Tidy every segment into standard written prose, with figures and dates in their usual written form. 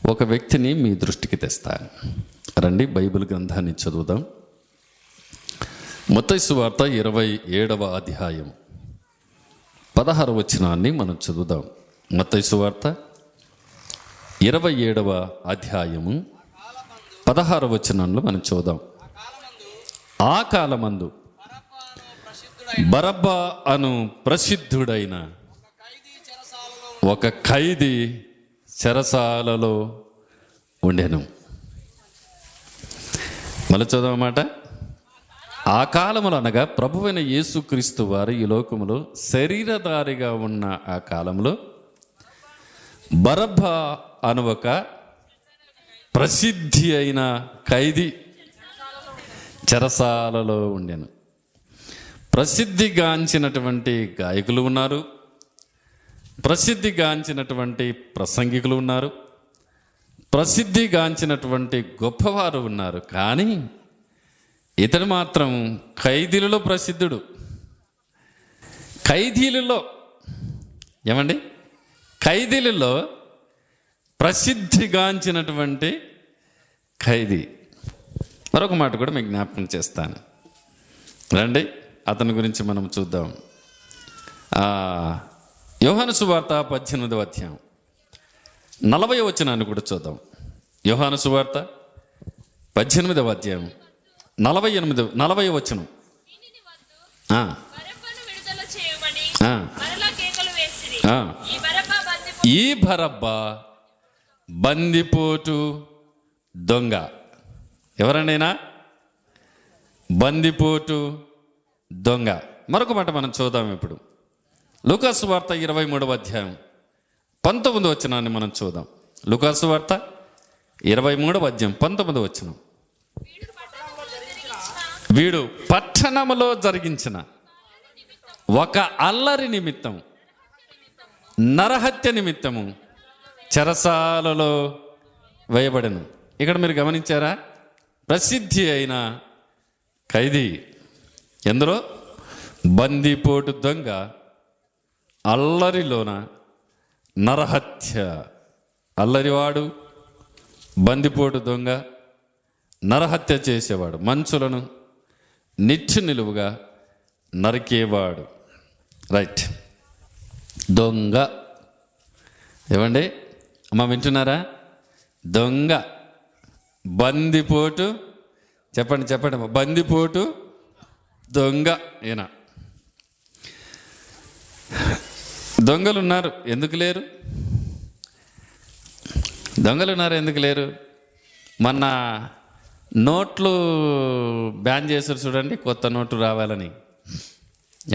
ఒక వ్యక్తిని మీ దృష్టికి తెస్తాను. రండి, బైబిల్ గ్రంథాన్ని చదువుదాం. మత్తయి సువార్త 27వ అధ్యాయం 16వ వచనాన్ని మనం చదువుదాం. మత్తయి సువార్త 27వ అధ్యాయము 16వ వచనంలో మనం చూద్దాం. ఆ కాలమందు బరబ్బా అను ప్రసిద్ధుడైన ఒక ఖైదీ చెరసాలలో ఉండెను. మళ్ళీ చదవమాట. ఆ కాలములో అనగా ప్రభువైన యేసుక్రీస్తు వారు ఈ లోకములో శరీరధారిగా ఉన్న ఆ కాలంలో బరబ్బా అను ఒక ప్రసిద్ధి అయిన ఖైదీ చెరసాలలో ఉండెను. ప్రసిద్ధిగాంచినటువంటి గాయకులు ఉన్నారు, ప్రసిద్ధిగాంచినటువంటి ప్రసంగికులు ఉన్నారు, ప్రసిద్ధిగాంచినటువంటి గొప్పవారు ఉన్నారు. కానీ ఇతడు మాత్రం ఖైదీలలో ప్రసిద్ధుడు. ఖైదీలలో ఏమండి, ఖైదీలలో ప్రసిద్ధిగాంచినటువంటి ఖైదీ. మరొక మాట కూడా మీకు జ్ఞాపకం చేస్తాను. రండి, అతని గురించి మనం చూద్దాం. యోహాను సువార్త 18వ అధ్యాయం 40వ వచనాన్ని కూడా చూద్దాం. యోహాను సువార్త 18వ అధ్యాయం 40వ వచనం. ఈ బరబ్బా బందిపోటు దొంగ. ఎవరండైనా బందిపోటు దొంగ. మరొక మాట మనం చూద్దాం ఇప్పుడు. లూకాసు వార్త 23వ అధ్యాయం 19వ వచనాన్ని మనం చూద్దాం. లూకాసు వార్త 23వ అధ్యాయం 19వ వచనం. వీడు పట్టణములో జరిగించిన ఒక అల్లరి నిమిత్తం, నరహత్య నిమిత్తము చెరసాలలో వేయబడెను. ఇక్కడ మీరు గమనించారా? ప్రసిద్ధి అయిన ఖైదీ, ఎందరో బందిపోటు దొంగ, అల్లరిలోన నరహత్య. అల్లరివాడు, బందిపోటు దొంగ, నరహత్య చేసేవాడు, మనుషులను నిత్య నిలువుగా నరికేవాడు. రైట్. దొంగ. ఏమండి అమ్మ, వింటున్నారా? దొంగ, బందిపోటు. చెప్పండి చెప్పండి అమ్మ. బందిపోటు దొంగ. ఈయన దొంగలు ఉన్నారు, ఎందుకు లేరు? దొంగలు ఉన్నారు, ఎందుకు లేరు? మొన్న నోట్లు బ్యాన్ చేశారు చూడండి, కొత్త నోటు రావాలని.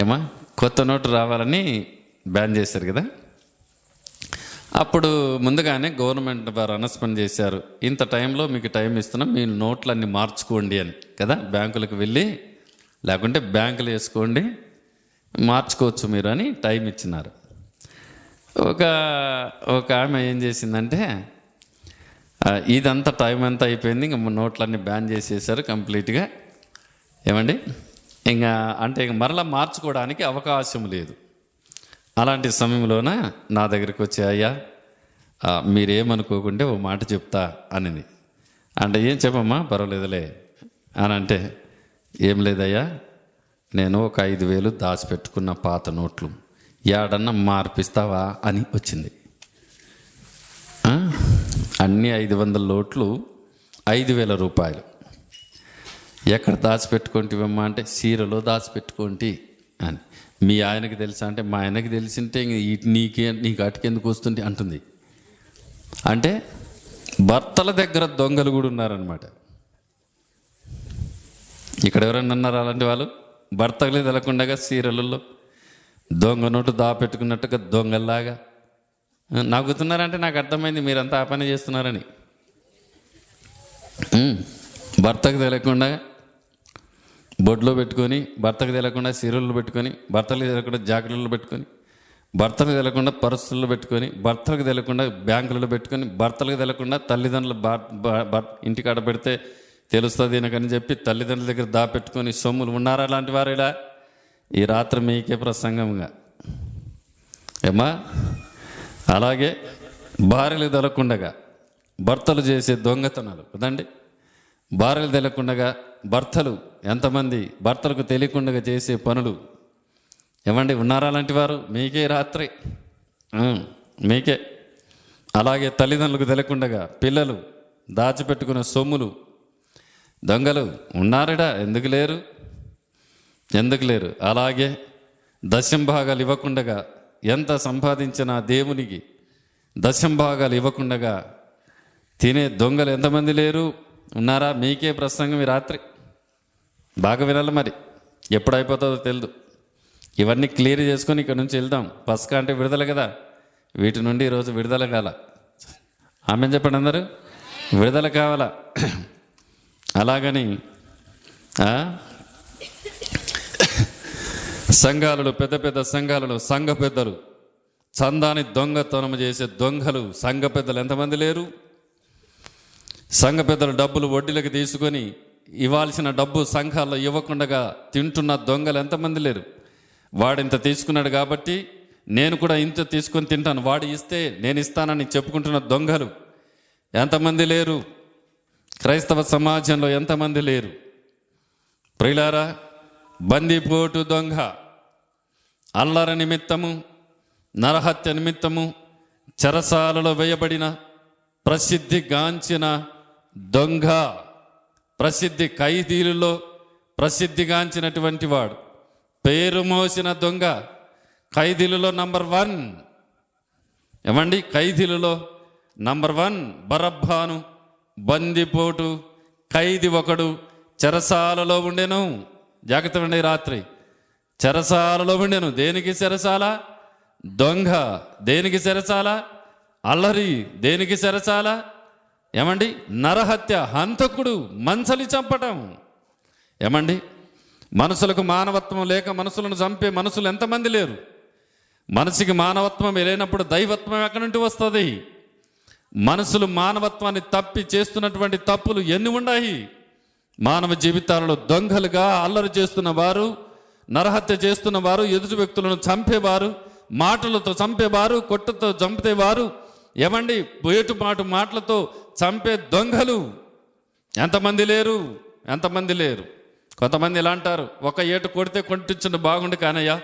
ఏమా, కొత్త నోటు రావాలని బ్యాన్ చేశారు కదా. అప్పుడు ముందుగానే గవర్నమెంట్ వారు అనౌన్స్మెంట్ చేశారు, ఇంత టైంలో మీకు టైం ఇస్తున్నాం, మీ నోట్లన్నీ మార్చుకోండి అని కదా. బ్యాంకులకు వెళ్ళి, లేకుంటే బ్యాంకులు వేసుకోండి, మార్చుకోవచ్చు మీరు అని టైం ఇచ్చినారు. ఒక ఆమె ఏం చేసిందంటే, ఇదంతా టైం అంతా అయిపోయింది, ఇంకా నోట్లన్నీ బ్యాన్ చేసేసారు కంప్లీట్గా. ఏమండి, ఇంకా అంటే ఇంక మరలా మార్చుకోవడానికి అవకాశం లేదు. అలాంటి సమయంలోన నా దగ్గరికి వచ్చి, అయ్యా మీరేమనుకోకుంటే ఓ మాట చెప్తా అనింది. అంటే ఏం చెప్పమ్మా, పర్వాలేదులే అని అంటే, ఏం లేదయ్యా, నేను ఒక 5,000 దాచిపెట్టుకున్న పాత నోట్లు, ఏడన్నా మార్పిస్తావా అని వచ్చింది. అన్నీ 500 నోట్లు, 5,000 రూపాయలు. ఎక్కడ దాచిపెట్టుకుంటేవమ్మా అంటే, సీరలో దాచిపెట్టుకోండి అని. మీ ఆయనకి తెలుసా అంటే, మా ఆయనకి తెలిసింటే నీకు అటుకెందుకు వస్తుంది అంటుంది. అంటే భర్తల దగ్గర దొంగలు కూడా ఉన్నారనమాట. ఇక్కడ ఎవరన్నా అన్నారు అలాంటి వాళ్ళు? భర్తలే తెలకుండా సీరలలో దొంగ నోటు దాపెట్టుకున్నట్టుగా దొంగల్లాగా నవ్వుతున్నారంటే నాకు అర్థమైంది మీరంతా ఆ పని చేస్తున్నారని. భర్తకు తెలియకుండా బొడ్లో పెట్టుకొని, భర్తకు తెలియకుండా సీరల్లో పెట్టుకొని, భర్తలకు తెలియకుండా జాకెట్లో పెట్టుకొని, భర్తలకు తెలియకుండా పర్సుల్లో పెట్టుకొని, భర్తలకు తెలియకుండా బ్యాంకులలో పెట్టుకొని, భర్తలకు తెలియకుండా తల్లిదండ్రులు ఇంటికాడ పెడితే తెలుస్తుంది ఈయనకని చెప్పి తల్లిదండ్రుల దగ్గర దాపెట్టుకొని సొమ్ములు ఉన్నారా అలాంటి వారు? ఇలా ఈ రాత్రి మీకే ప్రసంగంగా ఏమా. అలాగే భార్యలు తెలకుండగా భర్తలు చేసే దొంగతనాలు కదండి. భార్యలు తెలియకుండా భర్తలు ఎంతమంది భర్తలకు తెలియకుండా చేసే పనులు ఏమండి, ఉన్నారా అలాంటి వారు? మీకే రాత్రి మీకే. అలాగే తల్లిదండ్రులకు తెలియకుండా పిల్లలు దాచిపెట్టుకున్న సొమ్ములు దొంగలు ఉన్నారడా? ఎందుకు లేరు? ఎందుకు లేరు? అలాగే దశంభాగాలు ఇవ్వకుండా ఎంత సంపాదించినా దేవునికి దశంభాగాలు ఇవ్వకుండా తినే దొంగలు ఎంతమంది లేరు? ఉన్నారా? మీకే ప్రసంగం ఈ రాత్రి. బాగా వినాలి, మరి ఎప్పుడు అయిపోతుందో తెలియదు. ఇవన్నీ క్లియర్ చేసుకొని ఇక్కడ నుంచి వెళ్దాం. పస్కా అంటే విడుదల కదా, వీటి నుండి ఈరోజు విడుదల కాల. ఆమె చెప్పండి అందరూ, విడుదల కావాలా? అలాగని సంఘాలలో పెద్ద పెద్ద సంఘాలలో సంఘ పెద్దలు చందాని దొంగతనం చేసే దొంగలు సంఘ పెద్దలు ఎంతమంది లేరు? సంఘ పెద్దలు డబ్బులు వడ్డీలకు తీసుకొని ఇవ్వాల్సిన డబ్బు సంఘాల్లో ఇవ్వకుండా తింటున్న దొంగలు ఎంతమంది లేరు? వాడింత తీసుకున్నాడు కాబట్టి నేను కూడా ఇంత తీసుకొని తింటాను, వాడు ఇస్తే నేను ఇస్తానని చెప్పుకుంటున్న దొంగలు ఎంతమంది లేరు? క్రైస్తవ సమాజంలో ఎంతమంది లేరు? ప్రియులారా, బందిపోటు దొంగ, అల్లర నిమిత్తము, నరహత్య నిమిత్తము చెరసాలలో వేయబడిన ప్రసిద్ధిగాంచిన దొంగ, ప్రసిద్ధి ఖైదీలలో ప్రసిద్ధిగాంచినటువంటి వాడు, పేరు మోసిన దొంగ, ఖైదీలలో నంబర్ 1. ఏమండి, ఖైదీలలో నంబర్ 1 బరబ్బాను. బందిపోటు ఖైదీ ఒకడు చెరసాలలో ఉండెను. జాగ్రత్త ఉండే, రాత్రి చెరసాలలో ఉండెను. దేనికి చెరసాల? దొంగ. దేనికి చెరసాల? అల్లరి. దేనికి చెరసాల? ఏమండి, నరహత్య, హంతకుడు, మంచలి చంపటం. ఏమండి, మనుషులకు మానవత్వం లేక మనుషులను చంపే మనుషులు ఎంతమంది లేరు? మనిషికి మానవత్వం లేనప్పుడు దైవత్వం ఎక్కడి నుండి వస్తుంది? మనుషులు మానవత్వాన్ని తప్పి చేస్తున్నటువంటి తప్పులు ఎన్ని ఉన్నాయి? మానవ జీవితాలలో దొంగలుగా అల్లరి చేస్తున్న వారు, నరహత్య చేస్తున్న వారు, ఎదుటి వ్యక్తులను చంపేవారు, మాటలతో చంపేవారు, కొట్టుతో చంపేవారు, ఏమండి బయటపాటు మాటలతో చంపే దొంగలు ఎంతమంది లేరు? ఎంతమంది లేరు? కొంతమంది ఇలా అంటారు, ఒక ఏటు కొడితే కొట్టించండి బాగుండు కానయ్యా,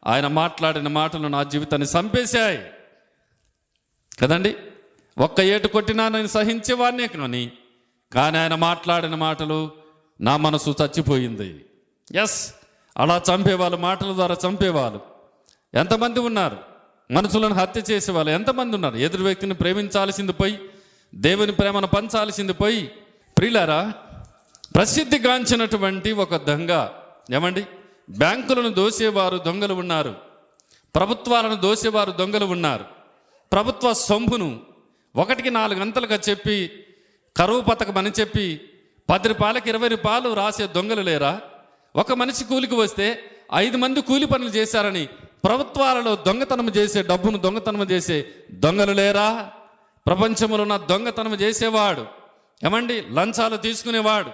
ఆయన మాట్లాడిన మాటలు నా జీవితాన్ని చంపేశాయి కదండి. ఒక్క ఏటు కొట్టినా నేను సహించేవాడినే కానీ ఆయన మాట్లాడిన మాటలు నా మనసు చచ్చిపోయింది. ఎస్, అలా చంపేవాళ్ళు, మాటల ద్వారా చంపేవాళ్ళు ఎంతమంది ఉన్నారు? మనుషులను హత్య చేసేవాళ్ళు ఎంతమంది ఉన్నారు? ఎదురు వ్యక్తిని ప్రేమించాల్సింది పోయి, దేవుని ప్రేమను పంచాల్సింది పోయి, ప్రియులారా, ప్రసిద్ధిగాంచినటువంటి ఒక దొంగ. ఏమండి, బ్యాంకులను దోసేవారు దొంగలు ఉన్నారు, ప్రభుత్వాలను దోసేవారు దొంగలు ఉన్నారు. ప్రభుత్వ సొమ్మును 1కి 4 గంటలుగా చెప్పి కరువు పథకం అని చెప్పి 10 రూపాయలకి 20 రూపాయలు రాసే దొంగలు లేరా? ఒక మనిషి కూలికి వస్తే 5 మంది కూలి పనులు చేశారని ప్రభుత్వాలలో దొంగతనం చేసే, డబ్బును దొంగతనం చేసే దొంగలు లేరా? ప్రపంచంలో ఉన్న దొంగతనం చేసేవాడు, ఏమండి లంచాలు తీసుకునేవాడు,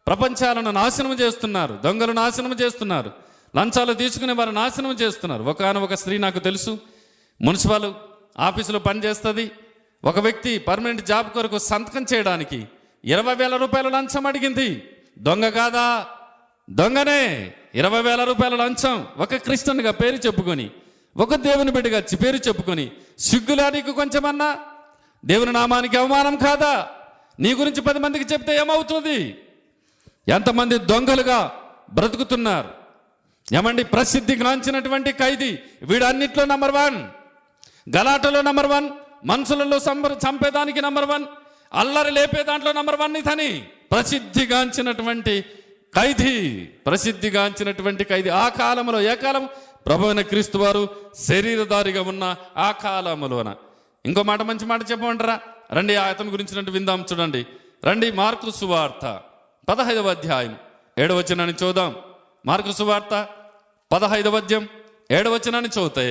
ప్రపంచాలను నాశనం చేస్తున్నారు. దొంగలు నాశనం చేస్తున్నారు, లంచాలు తీసుకునే వారు నాశనం చేస్తున్నారు. ఒక స్త్రీ నాకు తెలుసు, మున్సిపల్ ఆఫీసులో పనిచేస్తుంది. ఒక వ్యక్తి పర్మనెంట్ జాబ్ కొరకు సంతకం చేయడానికి 20,000 రూపాయల లంచం అడిగింది. దొంగ కాదా? దొంగనే. 20,000 రూపాయల లంచం. ఒక క్రిస్టియన్గా పేరు చెప్పుకొని, ఒక దేవుని బిడ్డగా పేరు చెప్పుకొని, సిగ్గులా నీకు కొంచెమన్నా? దేవుని నామానికి అవమానం కాదా? నీ గురించి 10 మందికి చెప్తే ఏమవుతుంది? ఎంతమంది దొంగలుగా బ్రతుకుతున్నారు. ఏమండి, ప్రసిద్ధిగాంచినటువంటి ఖైదీ వీడన్నిట్లో నంబర్ 1, గలాటలో నంబర్ 1, మనుషులలో చంపేదానికి నంబర్ 1, అల్లరి లేపే దాంట్లో నంబర్ 1 ఇతని. ప్రసిద్ధిగాంచినటువంటి ఖైదీ, ప్రసిద్ధిగాంచినటువంటి ఖైదీ. ఆ కాలంలో, ఏ కాలం? ప్రభువైన క్రీస్తు వారు శరీరధారిగా ఉన్న ఆ కాలంలోన. ఇంకో మాట, మంచి మాట చెప్పమంటారా? రండి, అతని గురించి విందాం. చూడండి, రండి, మార్కు సువార్త 15వ అధ్యాయం 7వ వచనాన్ని చూద్దాం. మార్కు సువార్త 15వ అధ్యాయం 7వ వచనాన్ని చదివితే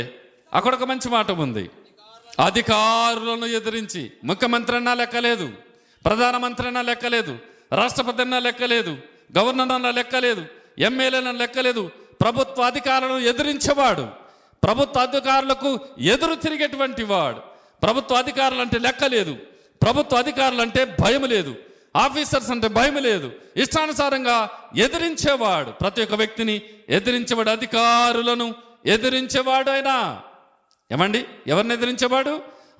అక్కడ ఒక మంచి మాట ఉంది. అధికారులను ఎదిరించి, ముఖ్యమంత్రి అన్నా లెక్కలేదు, ప్రధానమంత్రి అన్నా లెక్కలేదు, రాష్ట్రపతి అన్నా లెక్కలేదు, గవర్నర్ అన్నా లెక్కలేదు, ఎమ్మెల్యేలను లెక్కలేదు, ప్రభుత్వ అధికారులను ఎదిరించేవాడు, ప్రభుత్వ అధికారులకు ఎదురు తిరిగేటువంటి వాడు. ప్రభుత్వ అధికారులు అంటే లెక్కలేదు, ప్రభుత్వ అధికారులు అంటే భయం లేదు, ఆఫీసర్స్ అంటే భయం లేదు. ఇష్టానుసారంగా ఎదిరించేవాడు, ప్రతి ఒక్క వ్యక్తిని ఎదిరించేవాడు, అధికారులను ఎదిరించేవాడు ఆయన. ఏమండి, ఎవరిని ఎదిరించేవాడు?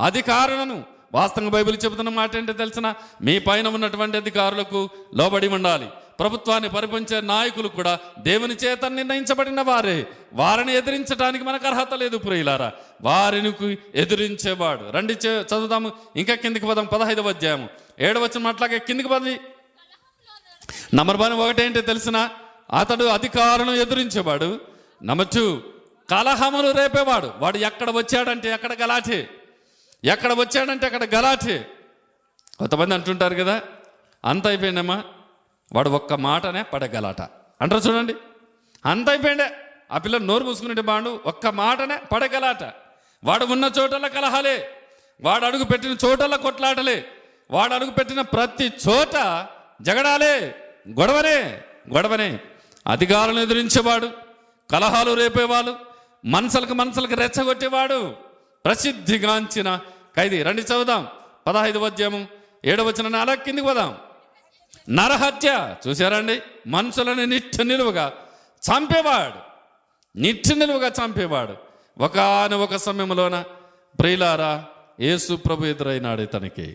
అధికారులను. వాస్తవంగా బైబిల్ చెబుతున్న మాట ఏంటో తెలిసిన, మీ పైన ఉన్నటువంటి అధికారులకు లోబడి ఉండాలి. ప్రభుత్వాన్ని పరిపాలించే నాయకులు కూడా దేవుని చేత నిర్ణయించబడిన వారే. వారిని ఎదిరించడానికి మనకు అర్హత లేదు ప్రియులారా, వారిని ఎదిరించేవాడు. రండి చదువుదాము, ఇంకా కిందికి పోదాం. 15వ అధ్యాయం 7వ వచనం అట్లాగే కిందికి పది. నంబర్ 1 ఏంటో తెలిసిన, అతడు అధికారులను ఎదిరించేవాడు. నంబర్ 2, కలహములు రేపేవాడు. వాడు ఎక్కడ వచ్చాడంటే అక్కడ గలాటే, ఎక్కడ వచ్చాడంటే అక్కడ గలాటే. కొంతమంది అంటుంటారు కదా, అంత అయిపోయిందమ్మా, వాడు ఒక్క మాటనే పడగలాట అంటారు చూడండి. అంత అయిపోయిండే, ఆ పిల్లలు నోరు మూసుకునే బాండు, ఒక్క మాటనే పడగలాట. వాడు ఉన్న చోటల్లో కలహాలే, వాడు అడుగు పెట్టిన చోటల్లో కొట్లాటలే, వాడు అడుగు పెట్టిన ప్రతి చోట జగడాలే, గొడవనే. అధికారులను ఎదిరించేవాడు, కలహాలు రేపేవాడు, మనసులకు రెచ్చగొట్టేవాడు, ప్రసిద్ధిగాంచిన ఖైదీ. రండి చదువుదాం 15వ అధ్యాయం 7వ వచనం. అలా కిందికి పోదాం. నరహత్య చూశారండి, మనుషులను నిత్య నిలువుగా చంపేవాడు. ఒకానొక సమయంలోన ప్రియులారా యేసు ప్రభు ఎదురైనాడు ఇతనికి.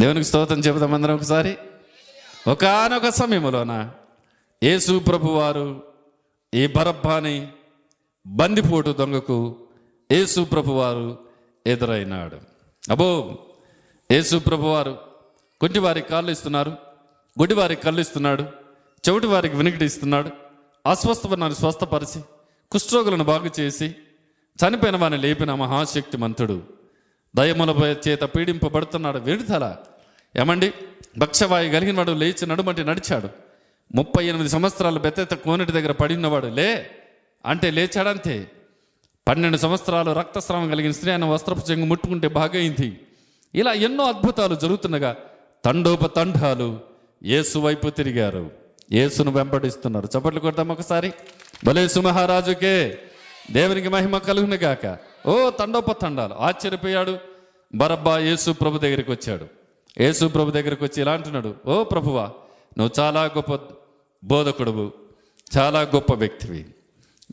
దేవునికి స్తోత్రం చెబుదాం అందరం ఒకసారి. ఒకానొక సమయంలోన యేసు ప్రభు వారు ఈ బరబ్బాని బందిపోటు దొంగకు యేసు ప్రభు వారు ఎదురైనాడు. అబ్బో, యేసు ప్రభు వారు కుంటి వారికి కాళ్ళు ఇస్తున్నారు, గుడ్డి వారికి కళ్ళు ఇస్తున్నాడు, చెవిటి వారికి వినికిడి ఇస్తున్నాడు, అస్వస్థపడిన స్వస్థపరిచి, కుష్ఠరోగులను బాగు చేసి, చనిపోయిన వారిని లేపిన మహాశక్తిమంతుడు, దయముల చేత పీడింపబడుతున్నాడు. విడుదల. ఏమండి, భక్షవాయు కలిగిన వాడు లేచి నడుమంటే నడిచాడు. 38 సంవత్సరాలు బెత్తెత్త కోనేటి దగ్గర పడినవాడు లే అంటే లేచాడంతే. 12 సంవత్సరాలు రక్తస్రావం కలిగిన స్త్రీ ఆయన వస్త్రపు చెంగు ముట్టుకుంటే బాగైంది. ఇలా ఎన్నో అద్భుతాలు జరుగుతుండగా తండోపతండాలు యేసు వైపు తిరిగారు, యేసును వెంబడిస్తున్నారు. చప్పట్లు కొడతాం ఒకసారి. బలేసు మహారాజుకే దేవునికి మహిమ కలుగును గాక. ఓ తండోపతండాలు. ఆశ్చర్యపోయాడు బరబ్బా. యేసు ప్రభు దగ్గరికి వచ్చాడు. యేసు ప్రభు దగ్గరికి వచ్చి ఇలా అంటున్నాడు, ఓ ప్రభువా, నువ్వు చాలా గొప్ప బోధకుడువు, చాలా గొప్ప వ్యక్తివి.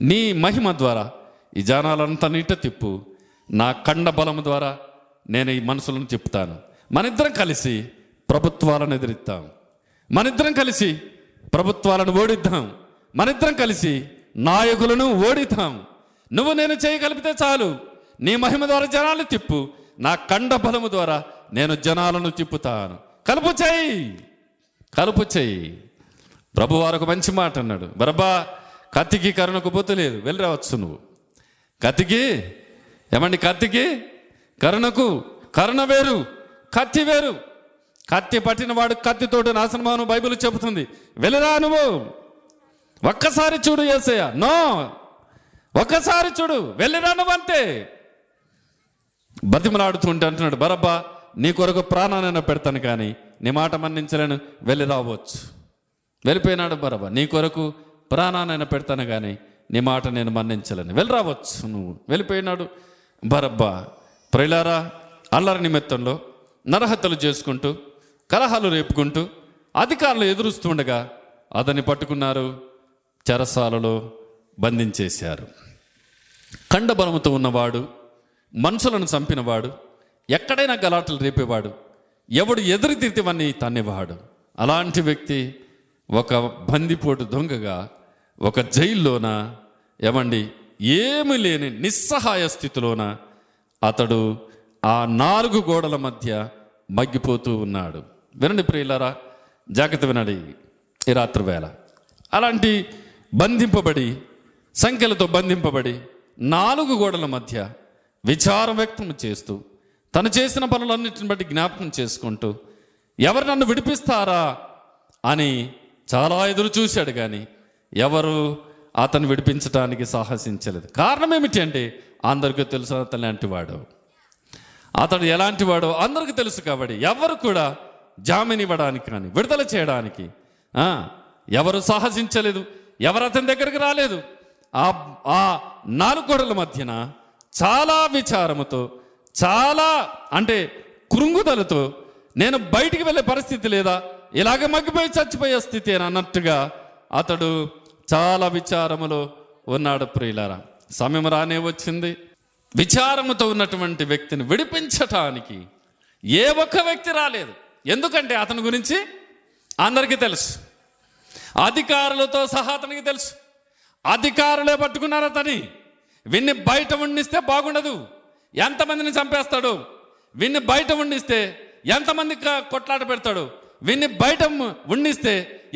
నీ మహిమ ద్వారా ఈ జనాలంతా నీట తిప్పు, నా కండ బలము ద్వారా నేను ఈ మనసులను తిప్పుతాను. మనిద్దరం కలిసి ప్రభుత్వాలను ఎదిరిద్దాం, మనిద్దరం కలిసి ప్రభుత్వాలను ఓడిద్దాం, మనిద్దరం కలిసి నాయకులను ఓడిద్దాం. నువ్వు నేను చేయగలిగితే చాలు, నీ మహిమ ద్వారా జనాలు తిప్పు, నా కండ బలము ద్వారా నేను జనాలను తిప్పుతాను. కలుపు చేయి. ప్రభువారు ఒక మంచి మాట అన్నాడు, బరబ్బా కత్తికి కరుణకు పొత్తు లేదు, వెళ్ళి రావచ్చు నువ్వు. కత్తికి కరుణకు కరుణ వేరు, కత్తి వేరు. కత్తి పట్టిన వాడు కత్తితోటి నాశనమాను బైబిల్ చెబుతుంది. వెళ్ళిరా నువ్వు, ఒక్కసారి చూడు యేసయ్య. నో, ఒక్కసారి చూడు, వెళ్ళిరా నువ్వు అంతే. బతిమలాడుతుంటే అంటున్నాడు, బరబ్బా నీ కొరకు ప్రాణానైనా పెడతాను కానీ నీ మాట మన్నించలేను, వెళ్ళి రావచ్చు. వెళ్ళిపోయినాడు బరబ్బా. నీ కొరకు ప్రాణానైనా పెడతాను కానీ నీ మాట నేను మన్నించలేను, వెళ్ళి రావచ్చు నువ్వు. వెళ్ళిపోయినాడు బరబ్బా. ప్రియులారా, అల్లరి నిమిత్తంలో నరహత్యలు చేసుకుంటూ, కలహాలు రేపుకుంటూ, అధికారులు ఎదురుస్తుండగా అతన్ని పట్టుకున్నారు, చెరసాలలో బంధించేశారు. కండబలముతో ఉన్నవాడు, మనుషులను చంపినవాడు, ఎక్కడైనా గలాటలు రేపేవాడు, ఎవడు ఎదురు తిరిగివన్నీ తన్నేవాడు. అలాంటి వ్యక్తి ఒక బందిపోటు దొంగగా ఒక జైల్లోన, ఏమండి ఏమీ లేని నిస్సహాయ స్థితిలోన అతడు ఆ 4 గోడల మధ్య మగ్గిపోతూ ఉన్నాడు. వినండి ప్రియులారా, జాగ్రత్త వినండి ఈ రాత్రి వేళ. అలాంటి బంధింపబడి, సంఖ్యలతో బంధింపబడి 4 గోడల మధ్య విచారం వ్యక్తం చేస్తూ, తను చేసిన పనులన్నిటిని బట్టి జ్ఞాపకం చేసుకుంటూ, ఎవరు నన్ను విడిపిస్తారా అని చాలా ఎదురు చూశాడు కానీ ఎవరు అతను విడిపించడానికి సాహసించలేదు. కారణం ఏమిటి అంటే అందరికీ తెలుసు అతను ఎలాంటి వాడో అందరికీ తెలుసు. కాబట్టి ఎవరు కూడా జామీన్ ఇవ్వడానికి కానీ విడుదల చేయడానికి ఎవరు సాహసించలేదు, ఎవరు అతని దగ్గరికి రాలేదు. ఆ 4 గోడల మధ్యన చాలా విచారముతో, చాలా అంటే కృంగుదలతో నేను బయటికి వెళ్ళే పరిస్థితి లేదా, ఇలాగ మగ్గిపోయి చచ్చిపోయే స్థితి అని అన్నట్టుగా అతడు చాలా విచారములో ఉన్నాడు. ప్రియులారా, సమయం రానే వచ్చింది. విచారముతో ఉన్నటువంటి వ్యక్తిని విడిపించటానికి ఏ ఒక్క వ్యక్తి రాలేదు. ఎందుకంటే అతని గురించి అందరికీ తెలుసు, అధికారులతో సహా అతనికి తెలుసు. అధికారులే పట్టుకున్నారు అతని. వీన్ని బయట ఉండిస్తే బాగుండదు, ఎంతమందిని చంపేస్తాడు. వీన్ని బయట ఉండిస్తే ఎంతమంది కొట్లాట పెడతాడు. వీన్ని బయట ఉండిస్తే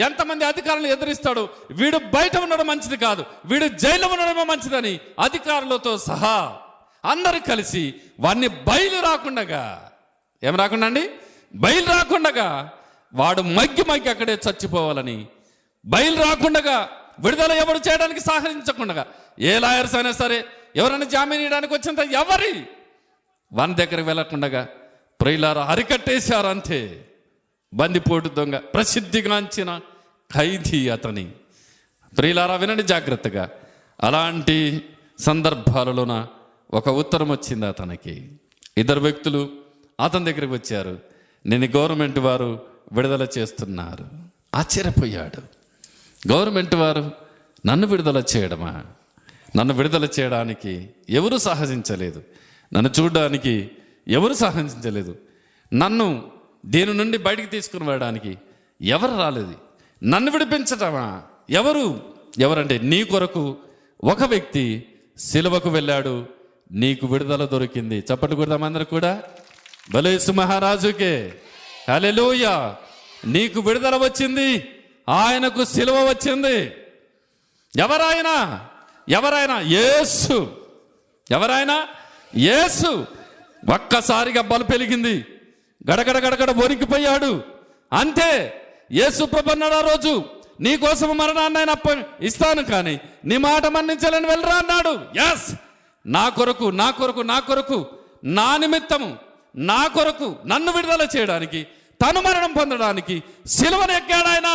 ఎంతమంది అధికారులను ఎదిరిస్తాడు. వీడు బయట ఉండడం మంచిది కాదు, వీడు జైల్లో ఉండడమే మంచిదని అధికారులతో సహా అందరూ కలిసి వాడిని బయలు రాకుండగా, ఏం రాకుండా అండి, బయలు రాకుండగా వాడు మగ్గి అక్కడే చచ్చిపోవాలని, బయలు రాకుండగా విడుదల ఎవరు చేయడానికి సహకరించకుండా, ఏ లాయర్స్ అయినా సరే ఎవరైనా జామీన్ ఇవ్వడానికి వచ్చినంత ఎవరి వాని దగ్గరికి వెళ్ళకుండగా ప్రియులారా అరికట్టేశారు. అంతే, బందిపోటు దొంగ, ప్రసిద్ధిగాంచిన ఖైదీ అతని. ప్రియులారా వినండి జాగ్రత్తగా. అలాంటి సందర్భాలలోన ఒక ఉత్తరం వచ్చింది అతనికి. ఇద్దరు వ్యక్తులు అతని దగ్గరికి వచ్చారు. నేను గవర్నమెంట్ వారు విడుదల చేస్తున్నారు. ఆశ్చర్యపోయాడు. గవర్నమెంట్ వారు నన్ను విడుదల చేయడమా? నన్ను విడుదల చేయడానికి ఎవరు సాహసించలేదు, నన్ను చూడడానికి ఎవరు సాహసించలేదు, నన్ను దీని నుండి బయటికి తీసుకుని వెళ్ళడానికి ఎవరు రాలేదు, నన్ను విడిపించటమా? ఎవరంటే నీ కొరకు ఒక వ్యక్తి సిలువకు వెళ్ళాడు, నీకు విడుదల దొరికింది. చప్పట్లు కొడదాం అందరూ కూడా. బలేసు మహారాజుకే హల్లెలూయా. నీకు విడుదల వచ్చింది, ఆయనకు సిలువ వచ్చింది. ఎవరైనా యేసు. ఎవరైనా యేసు. ఒక్కసారిగా బలు పెరిగింది, గడగడ వణికిపోయాడు. అంతే, యేసు ప్రభు అన్నాడు ఆ రోజు, నీ కోసం మరణాన్ని ఆయన ఇస్తాను, కానీ నీ మాట మన్నించాలని వెళ్ళరా అన్నాడు. ఎస్, నా కొరకు నా నిమిత్తము, నా కొరకు నన్ను విడుదల చేయడానికి, తను మరణం పొందడానికి సిలువను ఎక్కాడు ఆయన.